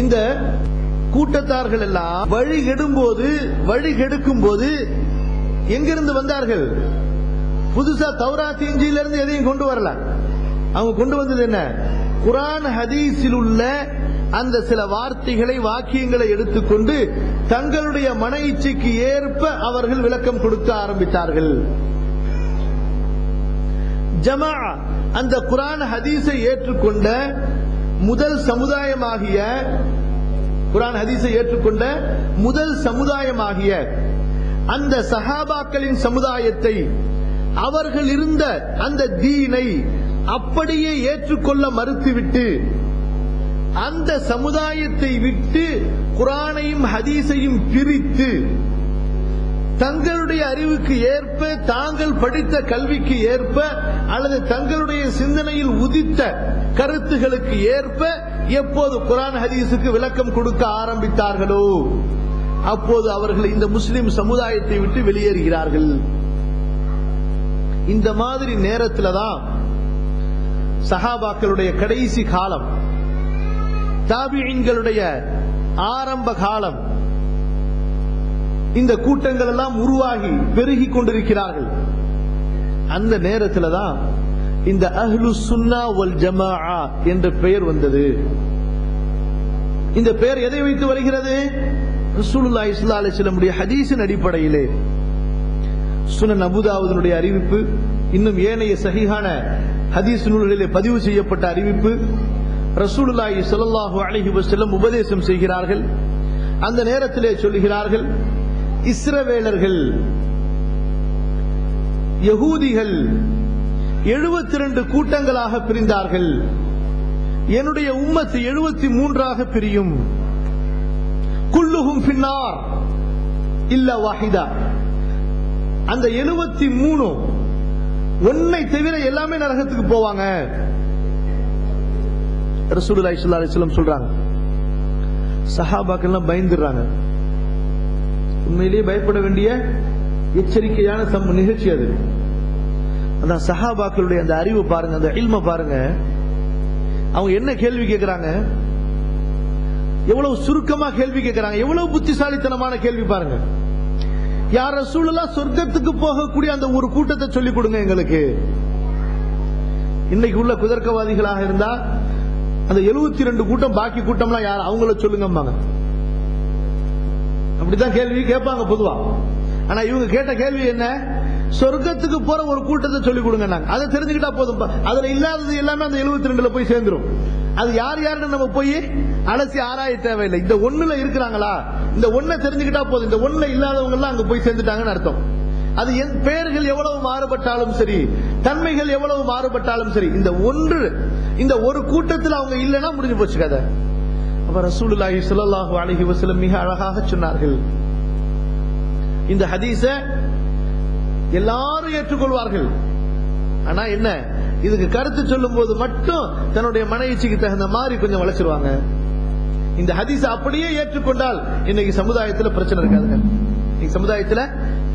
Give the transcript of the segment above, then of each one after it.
இந்த கூட்டத்தார்கள் எல்லாம் வழி கெடுக்கும் போது எங்கிருந்து வந்தார்கள்? புதுசா தௌராத் இன்ஜீல்ல இருந்து எதையும் கொண்டு வரல. அவங்க கொண்டு வந்தது என்ன? குர்ஆன் ஹதீஸில் உள்ள அந்த சில வார்த்தைகளை, வாக்கியங்களை எடுத்துக்கொண்டு தங்களுடைய மன இச்சைக்கு ஏற்ப அவர்கள் விளக்கம் கொடுக்க ஆரம்பித்தார்கள். ஜமா அந்த குர்ஆன் ஹதீஸை ஏற்றுக்கொண்ட முதல் சமுதாயமாகிய குர்ஆன் ஹதீஸை ஏற்றுக்கொண்ட முதல் சமுதாயமாகிய அந்த சஹாபாக்களின் சமுதாயத்தை, அவர்கள் இருந்த அந்த தீனை அப்படியே ஏற்றுக்கொள்ள மறுத்துவிட்டு அந்த சமுதாயத்தை விட்டு குர்ஆனையும் ஹதீஸையும் பிரித்து தங்களுடைய அறிவுக்கு ஏற்ப, தாங்கள் படித்த கல்விக்கு ஏற்ப, அல்லது தங்களுடைய சிந்தனையில் உதித்த கருத்துகளுக்கு ஏற்ப எப்போது குர்ஆன் ஹதீஸுக்கு விளக்கம் கொடுக்க ஆரம்பித்தார்களோ அப்போது அவர்கள் இந்த முஸ்லிம் சமுதாயத்தை விட்டு வெளியேறுகிறார்கள். இந்த மாதிரி நேரத்தில் தான் சஹாபாக்களுடைய கடைசி காலம், தாபிஈன்களுடைய ஆரம்ப காலம், இந்த கூட்டங்கள் எல்லாம் உருவாகி பெருகி கொண்டிருக்கிறார்கள். அந்த நேரத்தில் தான் இந்த அஹ்லு சுன்னா வல் ஜமாஅ என்ற பெயர் வந்தது. இந்த பெயர் எதை வைத்து வருகிறது? ரசூலுல்லாஹி ஸல்லல்லாஹு அலைஹி வஸல்லம் உடைய ஹதீஸின் அடிப்படையிலே சுனன் அபூதாவுதுடைய அறிவிப்பு, இன்னும் ஏனைய சஹீஹான ஹதீஸ் நூல்களிலே பதிவு செய்யப்பட்ட அறிவிப்பு, ரசூலுல்லாஹி ஸல்லல்லாஹு அலைஹி வஸல்லம் உபதேசம் செய்கிறார்கள். அந்த நேரத்திலே சொல்லுகிறார்கள், இஸ்ரவேலர்கள், யகூதிகள் 72 கூட்டங்களாக பிரிந்தார்கள். என்னுடைய உம்மத்து 73 பிரியும். குல்லுஹும் ஃபின்னார் இல்ல வாஹிதா. அந்த 73 ஒன்னை தவிர எல்லாமே நரகத்துக்கு போவாங்க. ரசூலுல்லாஹி ஸல்லல்லாஹு அலைஹி வஸல்லம் சொல்றாங்க. சஹாபாக்கள் எல்லாம் பயந்துறாங்க. உண்மையிலேயே பயப்பட வேண்டிய எச்சரிக்கையான நிகழ்ச்சி அது. அந்த சஹாபாக்களுடைய அந்த அறிவு பாருங்க, அந்த இல்ம பாருங்க. அவங்க என்ன கேள்வி கேட்கிறாங்க, எவ்வளவு சுருக்கமா கேள்வி கேட்கிறாங்க, எவ்வளவு புத்திசாலித்தனமான கேள்வி பாருங்க. யார் ரசூலுல்லாஹ் சொர்க்கத்துக்கு போகக்கூடிய அந்த ஒரு கூட்டத்தை சொல்லிக் கொடுங்க எங்களுக்கு. இன்னைக்கு உள்ள குதர்க்கவாதிகளாக இருந்தா அந்த 72 கூட்டம், பாக்கி கூட்டம்லாம் யார், அவங்கள சொல்லுங்க. அப்படித்தான் கேள்வி கேட்பாங்க பொதுவா. ஆனா இவங்க கேட்ட கேள்வி என்ன? சொர்க்கத்துக்கு போற ஒரு கூட்டத்தை சொல்லிக் கொடுங்க. அதை தெரிஞ்சுக்கிட்டா போதும். அதுல இல்லாதது எல்லாமே அந்த 72ல போய் சேர்ந்துரும். அது யார் யாருன்னு நம்ம போய் அலசி ஆராய தேவையில்லை. இந்த ஒண்ணுல இருக்கிறாங்களா, இந்த ஒன்ன தெரிஞ்சுக்கிட்டா போதும். இந்த ஒண்ணுல இல்லாதவங்க எல்லாம் அங்க போய் சேர்ந்துட்டாங்கன்னு அர்த்தம். அது பெயர்கள் எவ்வளவு மாறுபட்டாலும் சரி, தன்மைகள் எவ்வளவு மாறுபட்டாலும் சரி, இந்த ஒரு கூட்டத்தில் அவங்க இல்லைன்னா முடிஞ்சு போச்சு கதை. அப்ப ரசூலுல்லாஹி ஸல்லல்லாஹு அலைஹி வஸல்லம் மிக அழகாக சொன்னார்கள், இந்த ஹதீஸ எல்லாரும் ஏற்றுக்கொள்வார்கள். ஆனா என்ன, இதுக்கு கருத்து சொல்லும் போது மட்டும் தன்னுடைய மனைவிக்கு தகுந்த மாதிரி கொஞ்சம் வளைச்சிருவாங்க. இந்த ஹதீஸ அப்படியே ஏற்றுக்கொண்டால் இன்னைக்கு சமுதாயத்தில் பிரச்சனை இருக்காதுங்க. இன்னைக்கு சமுதாயத்தில்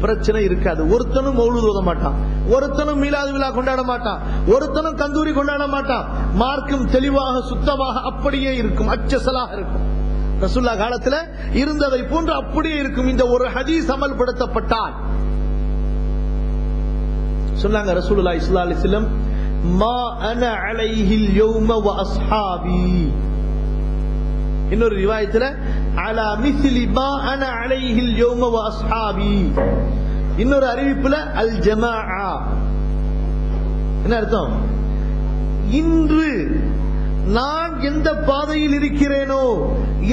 பிரச்சனை இருக்காது. ஒருத்தனும் மௌலூத் ஓத மாட்டான், ஒருத்தனும் மீலாது விழா கொண்டாட மாட்டான், ஒருத்தனும் கந்தூரி கொண்டாட மாட்டான். மார்க்கம் தெளிவாக சுத்தமாக அப்படியே இருக்கும், அச்சசலாக இருக்கும். ரசூலுல்லாஹ் காலத்தில் இருந்ததை போன்று அப்படியே இருக்கும். இந்த ஒரு ஹதீஸ் அமல்படுத்தப்பட்டால் சொன்னாங்க ரசூலுல்லாஹி ஸல்லல்லாஹு அலைஹி வஸல்லம், மா அன அலைஹில் யௌம வ அஸ்ஹாபி. இன்னொரு ரிவாயத்துல அலா மிஸ்லி மா அன அலைஹில் யௌம வ அஸ்ஹாபி. இன்னொரு அறிவிப்புல அல் ஜமாஅ. என்ன அர்த்தம்? இன்று நான் எந்த பாதையில் இருக்கிறேனோ,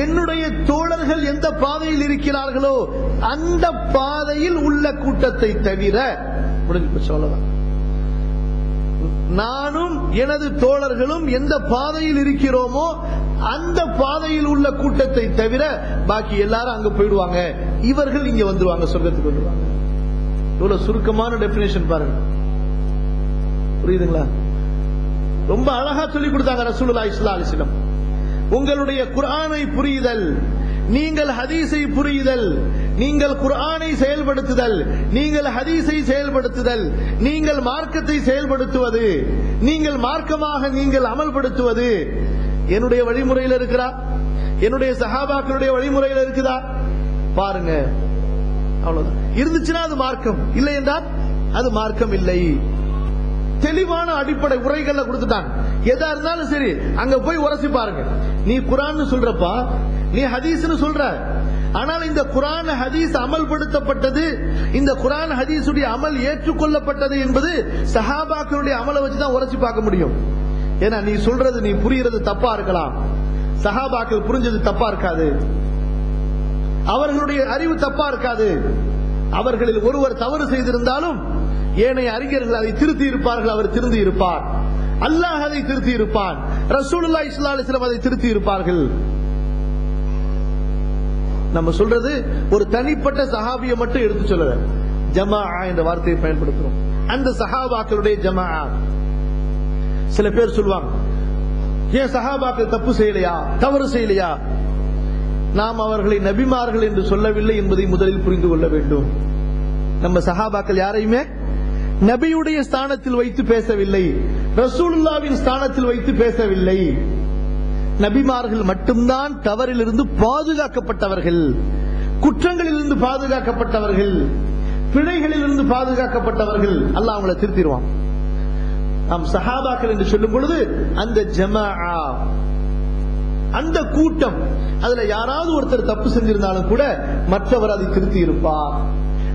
என்னுடைய தோழர்கள் எந்த பாதையில் இருக்கிறார்களோ அந்த பாதையில் உள்ள கூட்டத்தை தவிர, சொல்லலாம், நானும் எனது தோழர்களும் எந்த பாதையில் இருக்கிறோமோ அந்த பாதையில் உள்ள கூட்டத்தை தவிர பாக்கி எல்லாரும் அங்க போயிடுவாங்க, இவர்கள் இங்க வந்துருவாங்க, சொர்க்கத்துக்கு வந்துருவாங்க. இவ்வளவு சுருக்கமான டெபினேஷன் பாருங்க, புரியுதுங்களா? ரொம்ப அழகா சொல்லி கொடுத்தாங்க ரசூலுல்லாஹி ஸல்லல்லாஹு அலைஹி வஸல்லம். உங்களுடைய குர்ஆனை புரியுதல், நீங்கள் ஹதீஸை புரியுதல், நீங்கள் குர்ஆனை செயல்படுத்துதல், நீங்கள் ஹதீஸை செயல்படுத்துதல், நீங்கள் மார்க்கத்தை செயல்படுத்துவது, நீங்கள் மார்க்கமாக நீங்கள் அமல்படுத்துவது, என்னுடைய வழிமுறையில் இருக்கிறா? என்னுடைய சஹாபாக்களுடைய வழிமுறையில் இருக்குதா? பாருங்க. அவ்வளவுதான். இருந்துச்சுன்னா அது மார்க்கம், இல்லை என்றால் அது மார்க்கம் இல்லை. தெளிவான அடிப்படை உரைகள்ல கொடுத்துட்டாங்க. எதா இருந்தாலும் சரி அங்க போய் உரசி பாருங்க. நீ குர்ஆன் சொல்றப்பா, நீ ஹதீஸ்னு சொல்ற, ஆனால் இந்த குர்ஆன் ஹதீஸ் அமல்படுத்தப்பட்டது, இந்த குர்ஆன் ஹதீஸுடைய அமல் ஏற்றுக்கொள்ளப்பட்டது என்பது சஹாபாக்களுடைய அமலை வச்சுதான் உரசி பார்க்க முடியும். ஏன்னா நீ சொல்றது, நீ புரிகிறது தப்பா இருக்கலாம், சஹாபாக்கள் புரிஞ்சது தப்பா இருக்காது, அவர்களுடைய அறிவு தப்பா இருக்காது. அவர்களில் ஒருவர் தவறு செய்திருந்தாலும் ஏனைய அறிஞர்கள் அதை திருத்தி இருப்பார்கள், அவர் திருந்தி இருப்பார். அல்லாஹ் அதை திருத்தி இருப்பான், ரசூலுல்லாஹி ஸல்லல்லாஹு அலைஹி வஸல்லம் அதை திருத்தி இருப்பார்கள். நம்ம சொல்றது ஒரு தனிப்பட்ட சஹாபியை மட்டும் எடுத்து சொல்லல, ஜமாஅ என்ற வார்த்தையை பயன்படுத்துறோம். அந்த சஹாபாக்களுடைய ஜமாஅ. சில பேர் சொல்வாங்க, ஏன் சஹாபாக்கள் தப்பு செய்யலையா, தவறு செய்யலையா? நாம் அவர்களை நபிமார்கள் என்று சொல்லவில்லை என்பதை முதலில் புரிந்து கொள்ள வேண்டும். நம்ம சஹாபாக்கள் யாரையுமே நபியுடைய ஸ்தானத்தில் வைத்து பேசவில்லை, ரசூலுல்லாஹ்வின் ஸ்தானத்தில் வைத்து பேசவில்லை. நபிமார்கள் மட்டும்தான் தவறிலிருந்து பாதுகாக்கப்பட்டவர்கள், குற்றங்களிலிருந்து பாதுகாக்கப்பட்டவர்கள், பிழைகளிலிருந்து பாதுகாக்கப்பட்டவர்கள். அல்லாஹ் அவங்களை திருத்திடுவான். நாம் சஹாபாக்கள் என்று சொல்லும் பொழுது அந்த ஜமாஅ, அந்த கூட்டம், அதுல யாராவது ஒருத்தர் தப்பு செஞ்சிருந்தாலும் கூட மற்றவர் அதை திருத்தி இருப்பார்.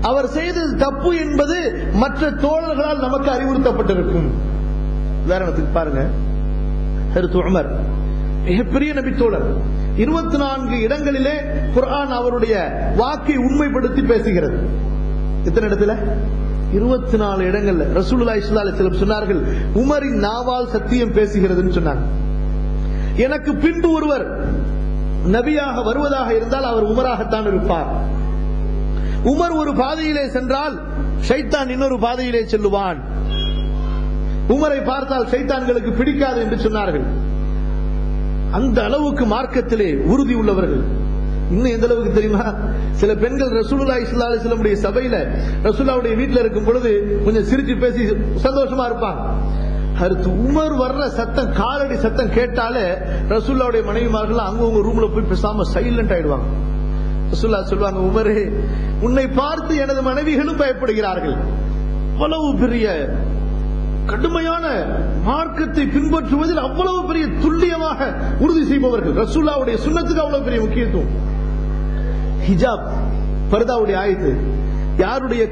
அவர் செய்தது தப்பு என்பது மற்ற தோழர்களால் நமக்கு அறிவுறுத்தப்பட்டிருக்கும். உதாரணத்துக்கு பாருங்க, ஹஜ்ரத் உமர் மிகப்பெரிய நபி தோழர், 24 இடங்களிலே குர்ஆன் அவருடைய வாக்கை உண்மைப்படுத்தி பேசுகிறது. எத்தனை இடத்துல? 24 இடங்கள்ல. ரசூலுல்லாஹி ஸல்லல்லாஹு அலைஹி வஸல்லம் சொன்னார்கள், உமரின் நாவால் சத்தியம் பேசுகிறதுன்னு சொன்னாங்க. எனக்கு பின்பு ஒருவர் நபியாக வருவதாக இருந்தால் அவர் உமராகத்தான் இருப்பார். உமர் ஒரு பாதையிலே சென்றால் ஷைத்தான் இன்னொரு பாதையிலே செல்லுவான். உமரை பார்த்தால் ஷைத்தான்களுக்கு பிடிக்காது என்று சொன்னார்கள். அந்த அளவுக்கு மார்க்கத்திலே உறுதி உள்ளவர்கள். இன்னும் எந்த அளவுக்கு தெரியுமா? சில பெண்கள் ரசூலுல்லாஹி ஸல்லல்லாஹு அலைஹி வஸல்லம் உடைய சபையில ரசூலுல்லாஹ்வுடைய வீட்டில் இருக்கும் பொழுது கொஞ்சம் சிரிச்சு பேசி சந்தோஷமா இருப்பாங்க. அடுத்து உமர் வர்ற சத்தம், காலடி சத்தம் கேட்டாலே ரசூலுல்லாஹ்வுடைய மனைவிமார்கள் அங்கவங்க ரூம்ல போய் பேசாம சைலண்ட் ஆயிடுவாங்க. ரசூலுல்லாஹ் சொல்வாங்க, உமரே, உன்னை பார்த்து எனது மனைவிகளும் பயப்படுகிறார்கள். அவ்வளவு பெரிய கடுமையான மார்க்கத்தை பின்பற்றுவதில் அவ்வளவு பெரிய துல்லியமாக உறுதி செய்பவர்கள். ரசூலுல்லாஹ்வுடைய சுன்னத்துக்கு அவ்வளவு பெரிய முக்கியத்துவம். ஹிஜாப், பர்தாவுடைய ஆயத்து யாருடைய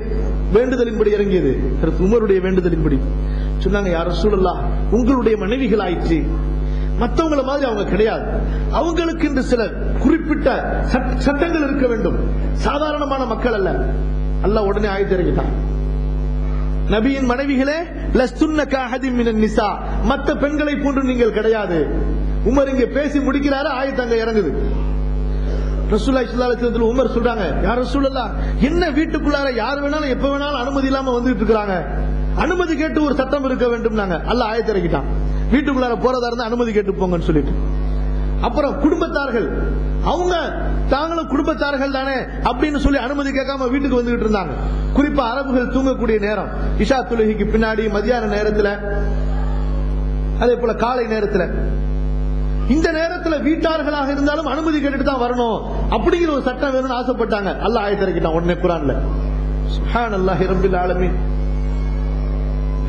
வேண்டுதலின்படி இறங்கியது? உமருடைய வேண்டுதலின்படி. சொன்னாங்க, யா ரசூலுல்லாஹ், உங்களுடைய மனைவிகள் ஆயிற்று, மற்றவங்கள மாதிரி அவங்க கிடையாது, அவங்களுக்கு இந்த சில குறிப்பிட்ட சட்டங்கள் இருக்க வேண்டும், சாதாரணமான மக்கள் அல்ல. அல்லாஹ் உடனே ஆயத்து இறங்கிட்டான், நபியின் மனைவிகளே லஸ்துன்ன கஅஹதின் மினன் நிசா, மற்ற பெண்களை போன்று நீங்கள் கிடையாது. உமர் இங்க பேசி முடிக்கிறாரு, ஆயத்து அங்க இறங்குது. ரசூலுல்லாஹி ஸல்லல்லாஹு அலைஹி வஸல்லம் உமர் சொல்றாங்க, யா ரசூலுல்லாஹ், என்ன வீட்டுக்குள்ளார யார் வேணாலும் எப்ப வேணாலும் அனுமதி இல்லாம வந்துட்டு இருக்காங்க, அனுமதி கேட்டு ஒரு சட்டம் இருக்க வேண்டும். நாங்க அல்லாஹ் ஆயத்து இறக்கிட்டான், வீட்டுக்குள்ளார போறதா இருந்தா அனுமதி கேட்டு போங்கன்னு சொல்லிட்டு. அப்புறம் குடும்பத்தார்கள், அவங்க தாங்களும் குடும்பத்தார்கள் தானே அப்படின்னு சொல்லி அனுமதி கேட்காம வீட்டுக்கு வந்துகிட்டு இருந்தாங்க. குறிப்பா அரபுகள் தூங்கக்கூடிய நேரம், இஷா தொழுகைக்கு பின்னாடி, மதியான நேரத்துல, அதே போல காலை நேரத்துல, இந்த நேரத்துல வீட்டார்களாக இருந்தாலும் அனுமதி கேட்டுட்டு தான் வரணும் அப்படிங்கிற ஒரு சட்டம் வேணும்னு ஆசைப்பட்டாங்க. அல்லாஹ் ஆயத்து இறக்கிட்டான் உடனே குர்ஆன்ல. சுப்ஹானல்லாஹி ரப்பில் ஆலமீன்.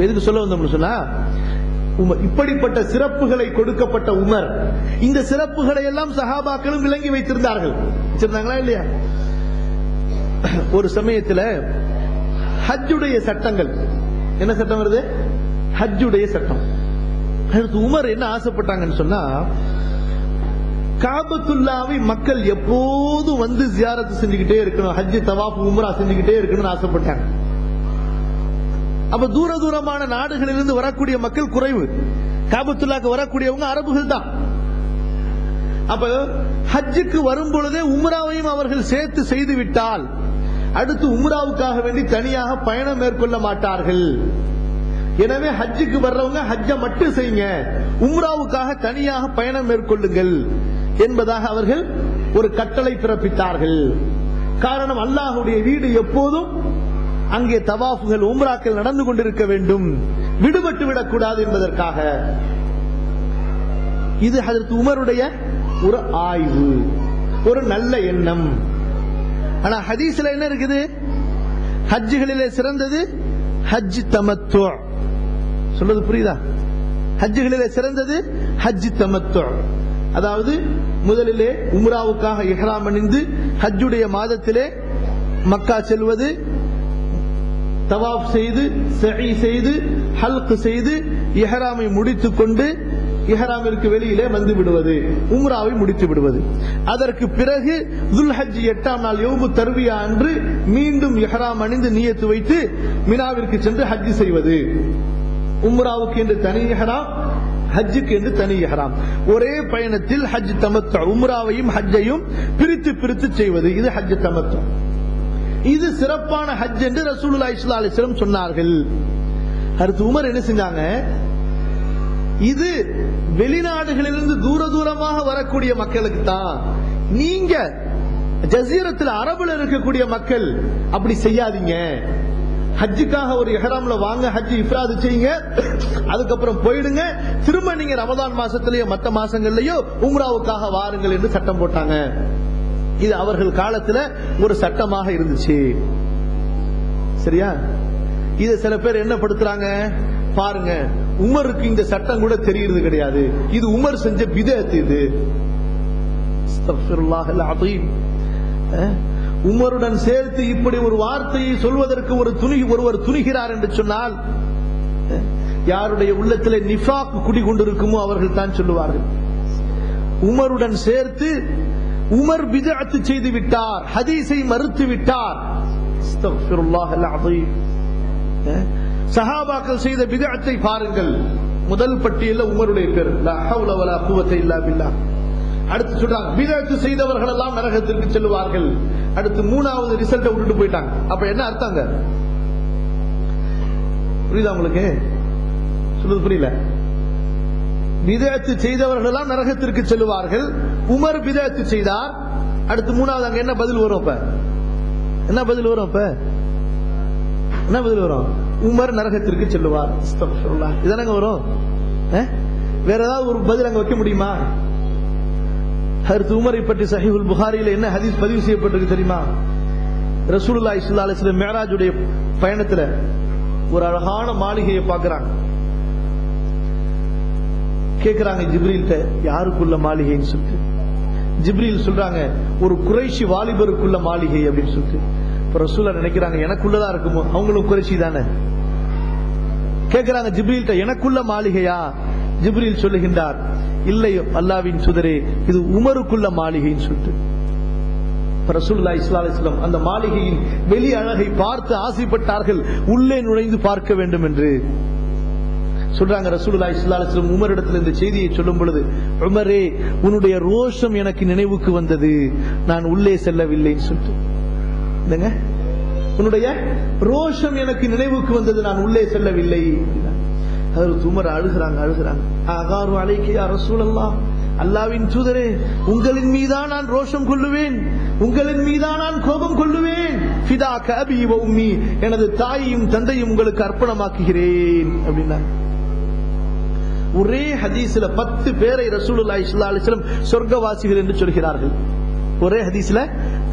எதுக்கு சொல்ல வந்தோம்னு சொன்னா, இப்படிப்பட்ட சிறப்புகளை கொடுக்கப்பட்ட உமர், இந்த சிறப்புகளை எல்லாம் சஹாபாக்களும் விளங்கி வைத்திருந்தார்கள். வச்சிருந்தாங்களா இல்லையா? ஒரு சமயத்துல ஹஜ்ஜுடைய சட்டங்கள், என்ன சட்டம் வருது? ஹஜ்ஜுடைய சட்டம். உமர் என்ன ஆசைப்பட்டாங்கன்னு சொன்னா, காபத்துல்லாவை மக்கள் எப்போதும் வந்து ஜியாரத்து செஞ்சுக்கிட்டே இருக்கணும், ஹஜ் தவாஃப் உம்ரா செஞ்சுக்கிட்டே இருக்கணும்னு ஆசைப்பட்டாங்க. அப்ப தூர தூரமான நாடுகளிலிருந்து வரக்கூடிய மக்கள் குறைவு, காபத்துல்லாக்கு வரக்கூடியவங்க அரபுகள் தான். அப்ப ஹஜ்ஜுக்கு வரும் பொழுதே உம்ராவையும் அவர்கள் சேர்த்து செய்து விட்டால் அடுத்து உம்ராவுக்காக வேண்டி தனியாக பயணம் மேற்கொள்ள மாட்டார்கள். எனவே ஹஜ்ஜுக்கு வர்றவங்க ஹஜ்ஜை மட்டும் செய்யுங்க, உம்ராவுக்காக தனியாக பயணம் மேற்கொள்ளுங்கள் என்பதாக அவர்கள் ஒரு கட்டளை பிறப்பித்தார்கள். காரணம், அல்லாஹ்வுடைய வீடு எப்போதும் அங்கே தவாஃபுகள் உம்ராக்கள் நடந்து கொண்டிருக்க வேண்டும், விடுபட்டு விடக்கூடாது என்பதற்காக. இது ஹஜ்ரத் உமருடைய ஒரு ஆய்வு, ஒரு நல்ல எண்ணம். ஆனா ஹதீஸ்ல என்ன இருக்குது? ஹஜ்ஜுகளிலே சிறந்தது ஹஜ் தமத்து. சொல்றது புரியுதா? ஹஜ்ஜுகளிலே சிறந்தது ஹஜ் தமத்து. அதாவது முதலிலே உம்ராவுக்காக இஹ்ராம் அணிந்து ஹஜ்ஜுடைய மாதத்திலே மக்கா செல்வது, தவாப் செய்து சஇ செய்து ஹல்க் செய்து இஹ்ராமை முடித்துக் கொண்டு இஹ்ராமிற்கு வெளியிலே வந்து விடுவது, உம்ராவை முடித்து விடுவது. அதற்கு பிறகு துல்ஹஜ் 8ஆம் நாள் யௌமு தர்வியா அன்று மீண்டும் இஹ்ராம் அணிந்து நியத்து வைத்து மினாவிற்கு சென்று ஹஜ் செய்வது. உம்ராவுக்கு என்று தனி இஹ்ராம், ஹஜ்ஜுக்கு என்று தனி இஹ்ராம். ஒரே பயணத்தில் ஹஜ் தமத்து, உம்ராவையும் ஹஜ்ஜையும் பிரித்து பிரித்து செய்வது, இது ஹஜ் தமத்து. இது சிறப்பான ஹஜ் என்று ரசூலுல்லாஹி ஸல்லல்லாஹு அலைஹி வஸல்லம் சொன்னார்கள். ஹஜ்ரத் உமர் என்ன செஞ்சாங்க? இது வெளிநாடுகளிலிருந்து தூர தூரமாக வரக்கூடிய மக்களுக்கு தான். நீங்க ஜசீரத்தில் அரபுல இருக்கக்கூடிய மக்கள் அப்படி செய்யாதீங்க. ஹஜ்ஜுக்காக ஒரு இஹ்ராம்ல வாங்க, ஹஜ் இஃப்ராத் செய்யுங்க, அதுக்கப்புறம் போயிடுங்க, திரும்ப நீங்க ரமதான் மாசத்திலேயோ மற்ற மாசங்கள்லயோ உம்ராவுக்காக வாருங்கள் என்று சட்டம் போட்டாங்க. இது அவர்கள் காலத்துல ஒரு சட்டமாக இருந்துச்சு. சரியா? இது சில பேர் என்ன படுத்துறாங்க பாருங்க, உமருக்கு இந்த சட்டம் கூட தெரிகிறது கிடையாது, இது உமர் செஞ்ச பிதஅத். இது அஸ்தக்ஃபிருல்லாஹல் அஸீம். உமருடன் சேர்த்து இப்படி ஒரு வார்த்தையை சொல்வதற்கு ஒருவர் துணிகிறார் என்று சொன்னால் யாருடைய உள்ளத்திலே நிஃபாக் குடிகொண்டிருக்குமோ அவர்கள் தான் சொல்லுவார்கள். உமருடன் சேர்த்து உமர் பிதஅத் செய்து விட்டார், ஹதீஸை மறுத்து விட்டார். அஸ்தக்ஃபிருல்லாஹல் அஸீம். சஹாபாக்கள் செய்த பிதஅத்தை பாருங்கள். முதல் பட்டியலில் உமருடைய பேர், லா ஹவ்ல வலா குவத்த இல்லா பில்லாஹ். அடுத்து சொல்றாங்க பிதஅத் செய்தவர்கள் எல்லாம் நரகத்திற்கு செல்வார்கள். அடுத்து மூணாவது ரிசல்ட்டை விட்டுட்டு போயிட்டாங்க. அப்ப என்ன அர்த்தங்க? புரியுதா உங்களுக்கு? சொல்றது புரியல? பிதஅத் செய்தவர்கள் எல்லாம் நரகத்திற்கு செல்வார்கள். உமர் பிதஅத் செய்தார். அடுத்து மூணாவது அங்க என்ன பதில் வரும்? அப்ப என்ன பதில் வரும்? அப்ப என்ன பதில் வரும்? உமர் நரகத்திற்கு செல்லுவார். அஸ்தக்ஃபிருல்லாஹ். இதானங்க வரும். வேற ஏதாவது ஒரு பதில் அங்க வைக்க முடியுமா? ஹஜ்ரத் உமரை பற்றி சஹீஹுல் புகாரியில என்ன ஹதீஸ் பதிவு செய்யப்பட்டிருக்கு தெரியுமா? ரசூலுல்லாஹி ஸல்லல்லாஹு அலைஹி வஸல்லம் மிஅராஜுடைய பயணத்துல ஒரு அழகான மாளிகையை பார்க்கறாங்க. கேக்குறாங்க ஜிப்ரீல்ட்ட, யாருக்குள்ள மாளிகைன்னு சொல்லிட்டு. ஜிப்ரீல் சொல்றாங்க, ஒரு குறைஷி வாலிபருக்குள்ள மாளிகை அப்படின்னு சொல்லிட்டு. இப்ப ரசூலுல்லாஹ் நினைக்கிறாங்க எனக்குள்ளதா இருக்குமோ, அவங்களும் குறைஷி தானே. கேக்குறாங்க ஜிப்ரீல்ட்ட, எனக்குள்ள மாளிகையா? ஜிப்ரீல் சொல்லுகின்றார், இல்லையோ அல்லாஹ்வின் தூதரே, இது உமருக்குள்ள மாளிகைன்னு சொல்லிட்டு. ரசூலுல்லாஹி ஸல்லல்லாஹு அலைஹி வஸல்லம் அந்த மாளிகையின் வெளி அழகை பார்த்து ஆசைப்பட்டார்கள், உள்ளே நுழைந்து பார்க்க வேண்டும் என்று சொல்றாங்க. ரசூலுல்லாஹி ஸல்லல்லாஹு அலைஹி வஸல்லம் உமரிடத்தில் இந்த செய்தியை சொல்லும் பொழுது, உமரே, உன்னுடைய ரோஷம் எனக்கு நினைவுக்கு வந்தது, நான் உள்ளே செல்லவில்லைன்னு சொல்லிட்டு. உன்னுடைய ரோஷம் எனக்கு நினைவுக்கு வந்தது, நான் உள்ளே செல்லவில்லை. உமர் அழுகிறாங்க. அகாரு அலைக்கி யா ரசூலல்லாஹ், அல்லாஹ்வின் தூதரே, உங்களின் மீதான் நான் ரோஷம் கொள்ளுவேன், உங்களின் மீதான் நான் கோபம் கொள்ளுவேன். ஃபிதாக அபி வ உம்மி, எனது தாயையும் தந்தையும் உங்களுக்கு அர்ப்பணமாக்குகிறேன் அப்படின்னா. ஒரே ஹதீஸ்ல 10 பேரை ரசூலுல்லாஹி ஸல்லல்லாஹு அலைஹி வஸல்லம் சொர்க்கவாசிகள் என்று சொல்கிறார்கள். ஒரே ஹதீஸ்ல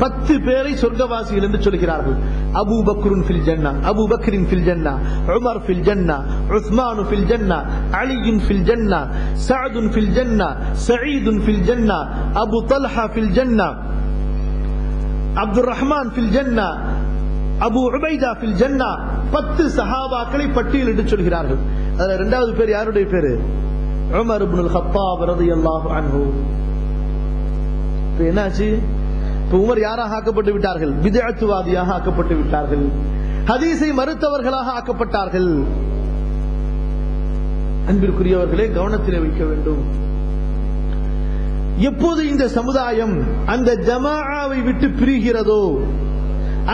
10 பேரை சொர்க்கவாசிகள் என்று சொல்கிறார்கள். அபூ பக்ருன் ஃபில் ஜன்னா, அபூ பக்ரின் ஃபில் ஜன்னா, உமர் ஃபில் ஜன்னா, உஸ்மான் ஃபில் ஜன்னா, அலியுன் ஃபில் ஜன்னா, சஅதுன் ஃபில் ஜன்னா, சயீதுன் ஃபில் ஜன்னா, அபூ தல்ஹா ஃபில் ஜன்னா, அப்துர் ரஹ்மான் ஃபில் ஜன்னா, அபூ உபைதா ஃபில் ஜன்னா. 10 சஹாபாக்களை பட்டியலிட்டு சொல்கிறார்கள். அதுல இரண்டாவது பேர் யாருடைய பேரு? உமர் இப்னுல் கத்தாப் ரலியல்லாஹு அன்ஹு. என்னாச்சு? இப்ப உமர் யாராக ஆக்கப்பட்டு விட்டார்கள்? பிதஅத்வாதியாக ஆக்கப்பட்டு விட்டார்கள், ஹதீஸை மறுத்தவர்களாக ஆக்கப்பட்டார்கள். அன்பிற்குரியவர்களே, கவனத்திலே வைக்க வேண்டும். எப்போது இந்த சமுதாயம் அந்த ஜமாஆவை விட்டு பிரிகிறதோ,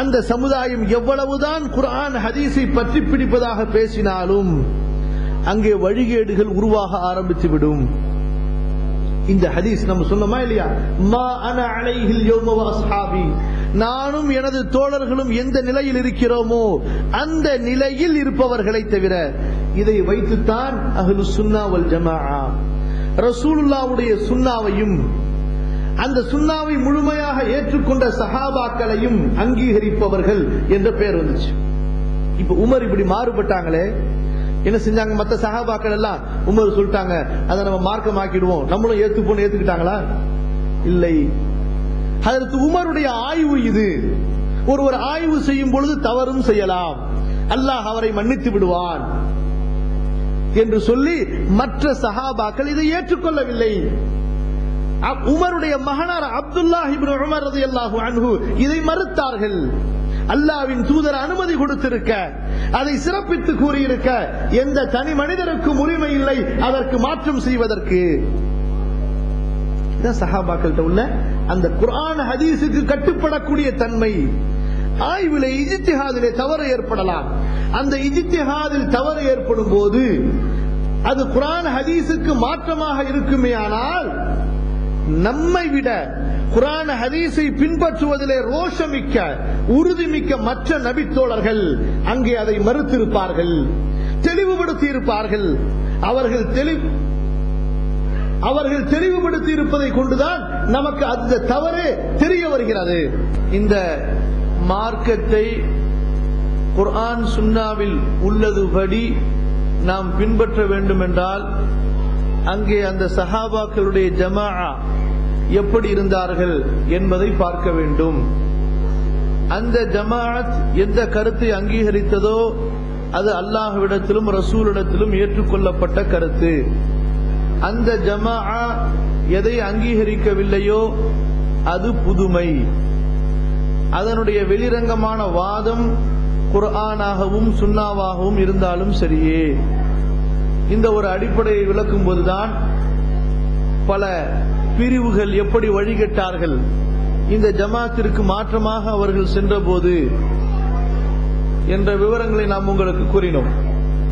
அந்த சமுதாயம் எவ்வளவுதான் குர்ஆன் ஹதீஸை பற்றி பிடிப்பதாக பேசினாலும் அங்கே வழிகேடுகள் உருவாக ஆரம்பித்துவிடும். இந்த ஹதீஸ் நம்ம சொன்னோமா இல்லையா? மா அன அலைஹில் யௌம வ அஸ்ஹாபி, நானும் எனது தோழர்களும் எந்த நிலையில் இருக்கிறோமோ அந்த நிலையில் இருப்பவர்களை தவிர. இதை வைத்துத்தான் அஹ்லுஸ் சுன்னா வல் ஜமாஅ ரசூலுல்லாஹ்வுடைய சுன்னாவையும் அந்த சுன்னாவை முழுமையாக ஏற்றுக்கொண்ட சஹாபாக்களையும் அங்கீகரிப்பவர்கள் என்ற பெயர் வந்துச்சு. இப்ப உமர் இப்படி மாறுபட்டாங்களே, என்ன செஞ்சாங்க? மத்த சஹாபாக்கள் எல்லாம் உமர் சொல்லிட்டாங்க, அதை நம்ம மார்க்கமாக்கிடுவோம், நம்மளும் ஏத்துக்கிட்டாங்களா? இல்லை. ஹஜ்ரத் உமருடைய ஆய்வு இது. ஒருவர் ஆய்வு செய்யும் பொழுது தவறும் செய்யலாம், அல்லாஹ் அவரை மன்னித்து விடுவான் என்று சொல்லி மற்ற சஹாபாக்கள் இதை ஏற்றுக்கொள்ளவில்லை. உமருடைய மகனார் அப்துல்லாஹ் இப்னு உமர் ரலியல்லாஹு அன்ஹு இதை மறுத்தார்கள். அல்லாஹ்வின் தூதர் அனுமதி கொடுத்திருக்க, அதை சிறப்பித்து கூறியிருக்க, எந்த தனி மனிதருக்கும் உரிமை இல்லை அதற்கு மாற்றம் செய்வதற்கு. சஹாபாக்கள்கிட்ட உள்ள அந்த குர்ஆன் ஹதீஸுக்கு கட்டுப்படக்கூடிய தன்மை. ஆய்விலே இஜ்திஹாதிலே தவறு ஏற்படலாம். அந்த இஜ்திஹாதில் தவறு ஏற்படும் போது அது குர்ஆன் ஹதீஸுக்கு மாற்றமாக இருக்குமே, ஆனால் நம்மை விட குர்ஆன் ஹதீஸை பின்பற்றுவதிலே ரோஷமிக்க உறுதிமிக்க மற்ற நபித்தோழர்கள் அங்கே அதை மறுத்திருப்பார்கள், தெளிவுபடுத்தி இருப்பார்கள். அவர்கள் தெளிவுபடுத்தி இருப்பதை கொண்டுதான் நமக்கு அந்த தவறு தெரிய வருகிறது. இந்த மார்க்கத்தை குர்ஆன் சுன்னாவில் உள்ளதுபடி நாம் பின்பற்ற வேண்டும் என்றால் அங்கே அந்த சஹாபாக்களுடைய ஜமாஅ எப்படி இருந்தார்கள் என்பதை பார்க்க வேண்டும். அந்த ஜமாஅத் எந்த கருத்தை அங்கீகரித்ததோ அது அல்லாஹ்விடத்திலும் ரசூலிடத்திலும் ஏற்றுக்கொள்ளப்பட்ட கருத்து. அந்த ஜமாஅ எதை அங்கீகரிக்கவில்லையோ அது புதுமை. அதனுடைய வெளிரங்கமான வாதம் குர்ஆனாகவும் சுன்னாவாகவும் இருந்தாலும் சரியே. இந்த ஒரு அடிப்படையை விளக்கும் போதுதான் பல பிரிவுகள் எப்படி வழிகட்டார்கள், இந்த ஜமாத்திற்கு மாற்றமாக அவர்கள் சென்ற போது என்ற விவரங்களை நாம் உங்களுக்கு கூறினோம்.